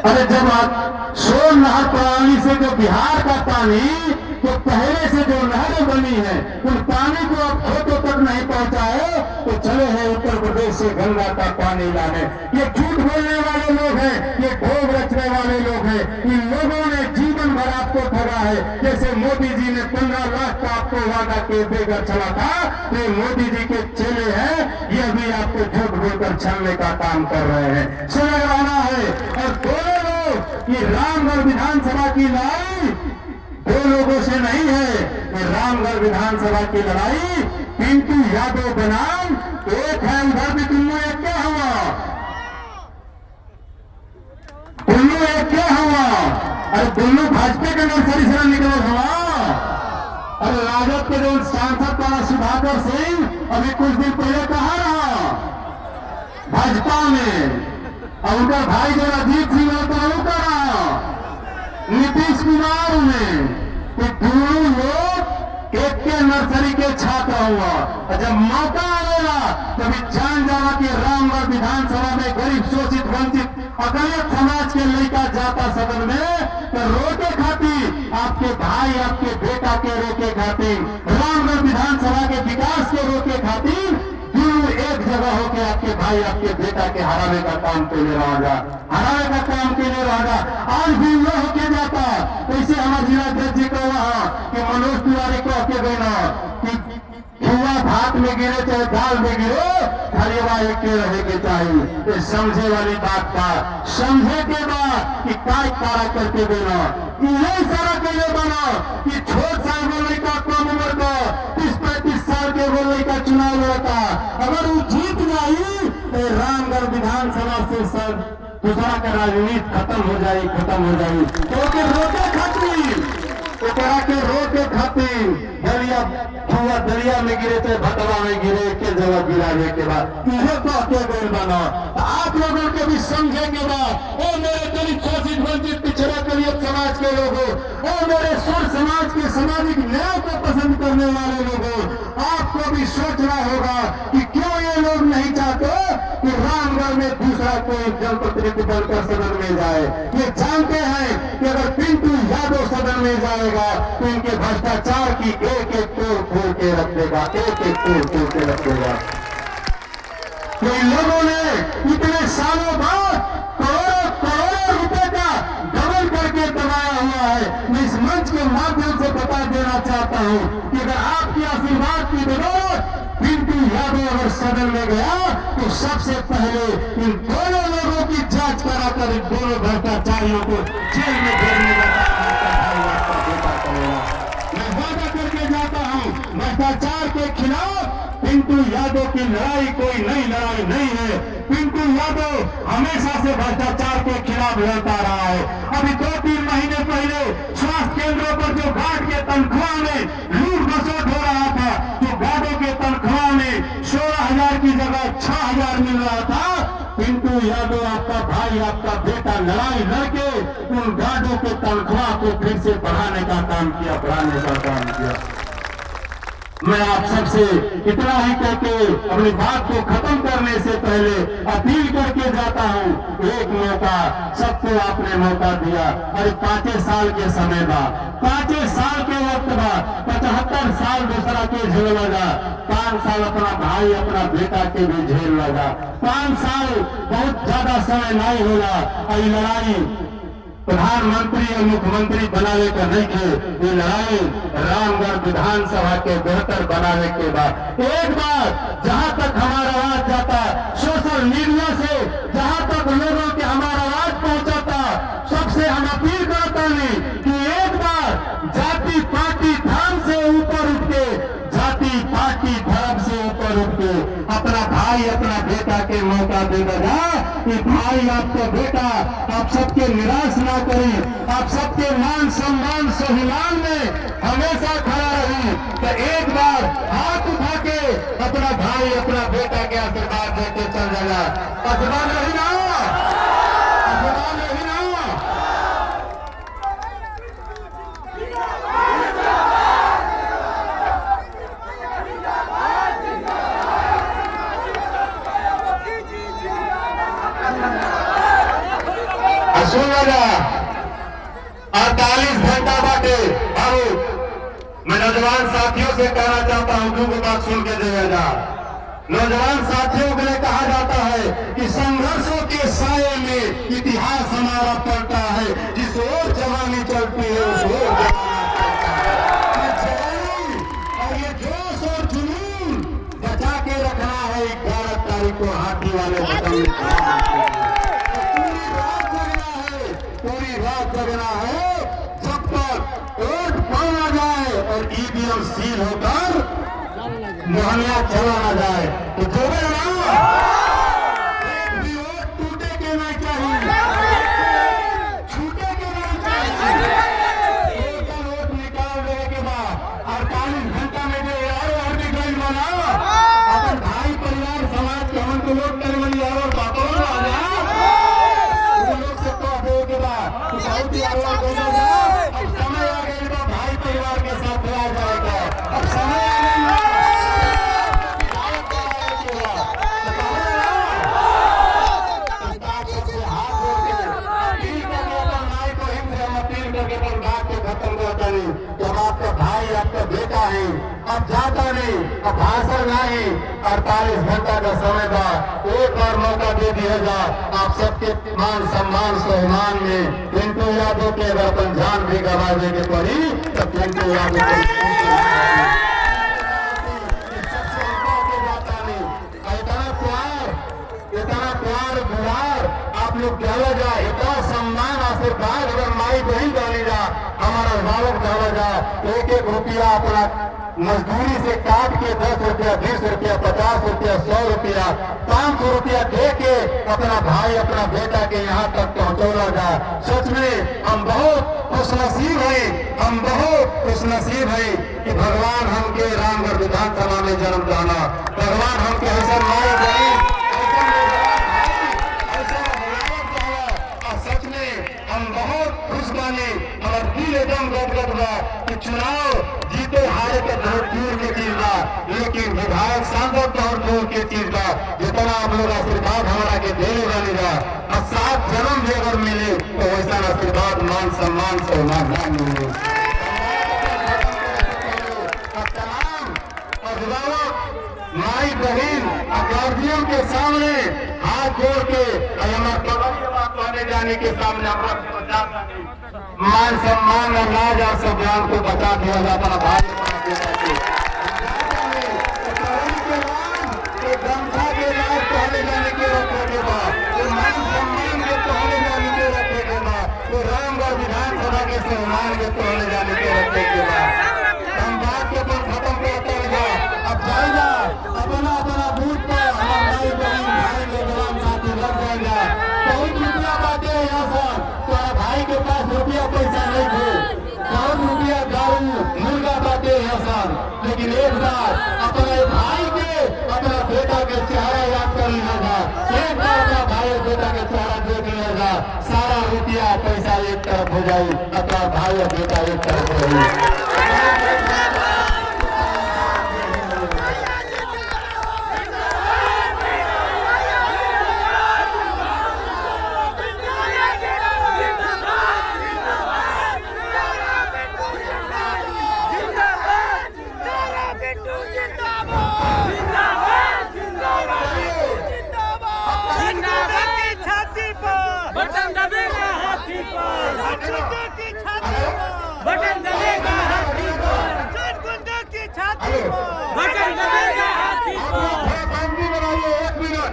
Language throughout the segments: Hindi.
अरे जब आप सोन नहर प्रणाली से जो बिहार का पानी जो पहले से जो नहरें बनी है उन पानी को आप खेतों तक नहीं पहुंचाए तो चले हैं उत्तर प्रदेश से गंगा का पानी लाने। ये झूठ बोलने वाले लोग हैं, ये ढोंग रचने वाले लोग हैं। इन लोगों ने जीवन भर आपको ठगा है। जैसे मोदी जी ने 15 लाख का आपको वादा के देकर चला था, तो मोदी जी के चेले हैं, ये भी आपको झूठ बोलकर छलने का काम कर रहे हैं। समझ आना है। और दोनों लोग ये रामगढ़ विधानसभा की लड़ाई दो लोगों से नहीं है। ये रामगढ़ विधानसभा की लड़ाई पिंटू यादव बनाम एक है। उधर भी दुल्लू एक क्या हुआ, दुल्लू एक क्या हुआ? अरे दुल्लू भाजपा के नर्सरी से निकला हुआ। अरे राजद के जो सांसद वाला सुधाकर सिंह अभी कुछ दिन पहले कहा रहा भाजपा में, और उनका भाई जो अजीत सिंह होता वो कहा नीतीश कुमार में कि दोनों लोग एक के नर्सरी के छात्र हुआ। और जब मौका आएगा तभी जान जाना कि रामगढ़ विधानसभा में गरीब शोषित वंचित अकलियत समाज के लड़का जाता सदन में तो रोके खातिर आपके भाई आपके बेटा के रोके खातिर रामगढ़ विधानसभा के विकास के रोके खातिर एक जगह होके आपके भाई आपके बेटा के हराने का काम के लिए रहेगा, हराने का काम के लिए रहेगा। आज भी न होके जाता वैसे हमारे जिला अध्यक्ष जी को वहां कि मनोज तिवारी को के देना कि हुआ भात में गिरे चाहे दाल में गिरे खाली एक के रहे के चाहिए। ये समझे वाली बात था। समझे के बाद कि काय कारा करके देना यही सारा के लिए बना कि छोट सा बोलने का कम उम्र का 30-35 साल के बोलने का चुनाव लड़ता अगर वो जीत जाई तो रामगढ़ विधानसभा से सब दूसरा का राजनीति खत्म हो जाए तो रोके खातिर के रोके खातिर दरिया में गिरे थे भटवा में गिरे के जगह गिराने के बाद यह तो गोल बना। आप लोगों के भी समझे के बाद ओ मेरे दलित शोषित वंचित पिछड़ा दलित समाज के लोगों, ओ मेरे सुर समाज के सामाजिक न्याय को पसंद करने वाले लोगों, आपको भी सोचना होगा कि क्यों ये लोग नहीं चाहते कि रामगढ़ में दूसरा कोई जनप्रतिनिधि बनकर सदन में जाए। ये जानते हैं कि अगर पिंटू यादव सदन में जाएगा तो इनके भ्रष्टाचार की एक एक तोड़ खोल के रख देगा, एक एक तोड़ खोल के रख देगा। तो इन लोगों ने इतने सालों बाद करोड़ों रुपए का डबल करके दबाया हुआ है। मैं इस मंच के माध्यम से बता देना चाहता हूं कि अगर आपकी आशीर्वाद की बदौलत पिंटू यादव अगर सदन में गया तो सबसे पहले इन दोनों लोगों की जांच कराकर इन दोनों भ्रष्टाचारियों को जेल में भेजने का मैं वादा करके जाता हूं। भ्रष्टाचार के खिलाफ पिंटू यादव की लड़ाई कोई नई लड़ाई नहीं है। पिंटू यादव हमेशा से भ्रष्टाचार के खिलाफ लड़ता रहा है। अभी 2-3 महीने पहले स्वास्थ्य केंद्रों पर जो गार्ड के तनख्वाह में लूट खसोट हो रहा था, तो गार्डों के तनख्वाह में 16,000 की जगह 6,000 मिल रहा था। पिंटू यादव आपका भाई आपका बेटा लड़ाई लड़के उन गार्डों के तनख्वाह को फिर से बढ़ाने का काम किया। मैं आप सबसे इतना ही कहते अपनी बात को खत्म करने से पहले अपील करके जाता हूं, एक मौका सबको आपने मौका दिया। अरे 5 साल के समय बाद 5 साल के वक्त बाद 75 साल दूसरा के झेल लगा, 5 साल अपना भाई अपना बेटा के भी झेल लगा। 5 साल बहुत ज्यादा समय नहीं होला। और लड़ाई प्रधानमंत्री और मुख्यमंत्री बनाने का नहीं थे, ये लड़ाई रामगढ़ विधानसभा के बेहतर बनाने के बाद एक बार जहां तक हमारा आवाज जाता सोशल मीडिया से, जहां तक लोगों के हमारा आवाज पहुंचाता, सबसे हम अपील करता नहीं कि एक बार जाति पार्टी धर्म से ऊपर उठ के, जाति पार्टी धर्म से ऊपर उठ के अपना भाई अपना बेटा के मौका दे देगा कि भाई आपका बेटा आप सबके निराश ना करें, आप सबके मान सम्मान स्वाभिमान में हमेशा खड़ा रहे। तो एक बार हाथ उठा के अपना भाई अपना बेटा के आशीर्वाद देके चल जाएगा। आशीर्वाद रही ना, आशीर्वाद रही ना। सुन लगा 48 घंटा बाटे। और मैं नौजवान साथियों से कहना चाहता हूं, दो बात सुन के देगा। नौजवान साथियों के लिए कहा जाता है कि संघर्षों के साये में इतिहास हमारा पलटा है, जिस ओर जवानी चलती है उस ओर जवानी और ये जोश और जुनून बचा के रखना है। 11 तारीख को हाथी वाले पूरी रात जगना है जब तक वोट पाना जाए और ईवीएम सील होकर मोहनिया चला ना जाए। तो जो एक भी वोट टूटे के नहीं चाहिए, छूटे के नहीं चाहिए। वोट निकाल देने के बाद 48 घंटा में जो यार भी गई बना अपन भाई परिवार समाज के हम को वोट करने वाली यार और बातों में आ जाए लोग से तो दे के बाद बहुत ही आवाज हो जाएगा। अब समय आ गया भाई परिवार के साथ आ जाएगा। अब समय आ गया जब आपका भाई आपका बेटा है, अब जाता नहीं, अब भाषण नहीं। 48 घंटा का समय था, एक बार मौका दे दिया जा। आप सबके मान सम्मान सम्मान में पिंटू यादव के अगर अपन जान भी गवा देंगे पड़ी तो पिंटू यादव इतना प्यार दुलार आप लोग डाला जा, इतना सम्मान आशीर्वाद अगर माई बहन डाली जा, हमारा अभिभावक डाला जा। एक एक रुपया अपना मजदूरी से काट के 10 रुपया 20 रुपया 50 रुपया 100 रुपया 500 रुपया दे के अपना भाई अपना बेटा के यहाँ तक पहुँचौला जा। सच में हम बहुत खुशनसीब है, हम बहुत खुशनसीब है कि भगवान हमके रामगढ़ विधानसभा में जन्म दाना, भगवान हमके ऐसा माई बहन हम बहुत खुश बने। हमारा दिल एकदम गदगद बा कि चुनाव जीते हारे के बहुत दूर के चीज बा, लेकिन विधायक सांसद बहुत दूर के चीज बा। जितना आप लोग आशीर्वाद हमारा के देने वाली बा और 7 जन्म भी अगर मिले तो वैसा आशीर्वाद मान सम्मान से ना मिले। तमाम अभिभावक माई बहन गार्जियन के सामने हाथ जोड़ के कहने जाने के सामने मान सम्मान और लाज और सम्मान को बचा दिया जाता भाई गंगा के लाज कहने जाने के रखने के बाद मान सम्मान के कहने जाने के रखने के बाद तो रामगढ़ विधानसभा के सम्मान के कहने जाने के रखने के बाद हम बात के पर खत्म करते हैं। अब जाएगा अपना अपना बूथ पर हमारे बहन भाई नौजवान साथी लग जाएगा। बहुत रुपया बातें हैं यहाँ पर, तुम्हारा भाई के पास रुपया पैसा नहीं थे, बहुत रुपया दारू मुर्गा बातें हैं सर। लेकिन एक बार अपने भाई के अपना बेटा के चेहरा याद कर लिया था, एक बार अपना भाई और बेटा के चेहरा देख लिया था, सारा रुपया पैसा एक तरफ हो जाए, अपना भाई और बेटा एक तरफ हो जाए। बटन दबेगा हाथी पर, गुंडों की छाती पर बटन दबेगा हाथी पर। एक मिनट,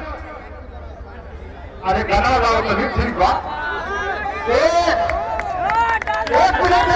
अरे गाना लगाओ तो ठीक बात। एक मिनट